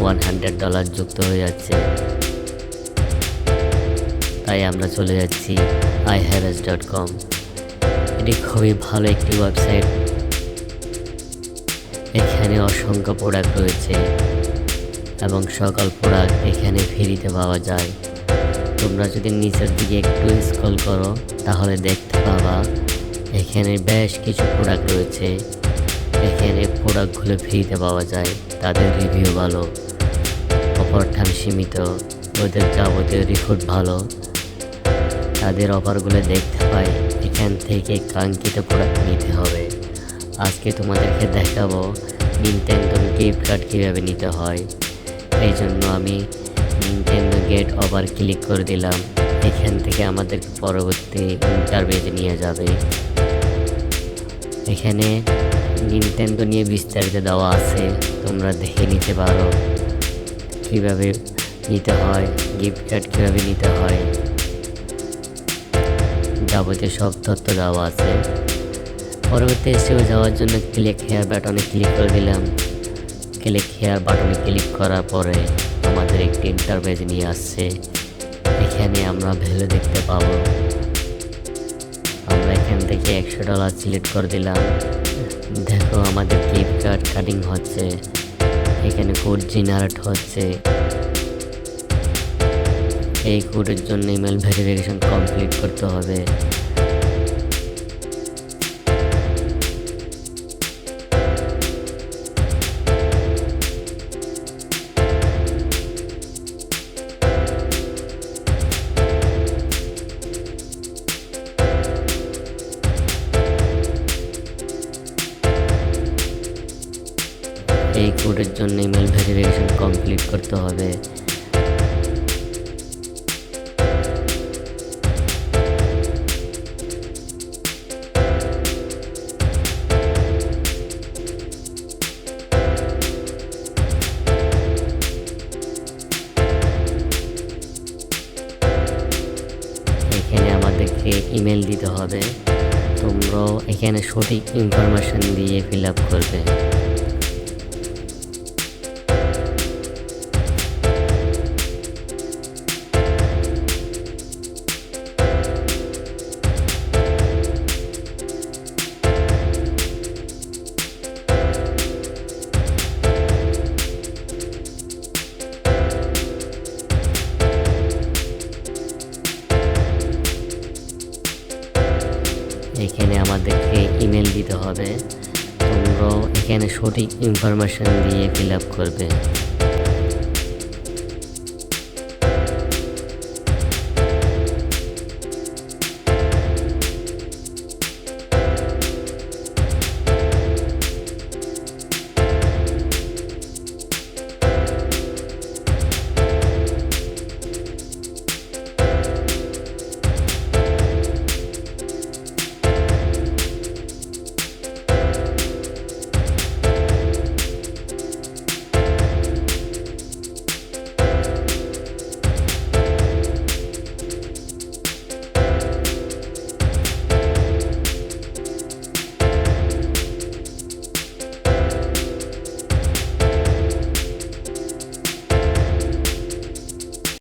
$100 যুক্ত হয়ে যাচ্ছে। তাই আমরা চলে যাচ্ছি iHarvest.com। এটি খুবই ভালো একটি ওয়েবসাইট। এখানে অসংখ্য প্রোডাক্ট রয়েছে এবং সকল প্রোডাক্ট এখানে ফ্রিতে পাওয়া যায়। তোমরা যদি নিচের দিকে একটু স্ক্রল করো তাহলে দেখতে পাবা এখানে বেশ কিছু প্রোডাক্ট রয়েছে। এখানে প্রোডাক্টগুলো ফ্রিতে পাওয়া যায়, তাদের রিভিউ ভালো, অফার টাইম সীমিত, ওদের যাবতীয় রিপোর্ট ভালো। তাদের অফারগুলো দেখতে পাই, এখান থেকে কাঙ্ক্ষিত প্রোডাক্ট নিতে হবে। আজকে তোমাদেরকে দেখাবো নিনটেনডো গিফট কার্ড কীভাবে নিতে হয়। এই জন্য আমি নিনটেনডো গেট অফার ক্লিক করে দিলাম। এখান থেকে আমাদেরকে পরবর্তী ইন্টারভিউতে নিয়ে যাবে। এখানে নিনটেনডো নিয়ে বিস্তারিত দেওয়া আছে, তোমরা দেখে নিতে পারো কীভাবে নিতে হয়, গিফট কার্ড কীভাবে নিতে হয়, যাবতীয় সব তথ্য দেওয়া আছে। পরবর্তী স্টেপে যাওয়ার জন্য ক্লিক হেয়ার বাটনে ক্লিক করে দিলাম। ক্লিক হেয়ার বাটনে ক্লিক করার পরে আমাদের একটি ইন্টারফেস নিয়ে আসছে। এখানে আমরা ভ্যালু দেখতে পাবো। আমরা এখান থেকে $100 সিলেক্ট করে দিলাম। দেখো আমাদের গিফট কার্ড কাটিং হচ্ছে, এখানে কোড জেনারেট হচ্ছে। এই কোডের জন্য ইমেল ভেরিফিকেশন কমপ্লিট করতে হবে। এই কোডের জন্য ইমেল ভেরিফিকেশন কমপ্লিট করতে হবে। এখানে আমাদেরকে ইমেল দিতে হবে। তোমরাও এখানে সঠিক ইনফরমেশন দিয়ে ফিল আপ করবে। এখানে আমাদেরকে ইমেল দিতে হবে। তোমরাও এখানে সঠিক ইনফরমেশন দিয়ে ফিল আপ করবে।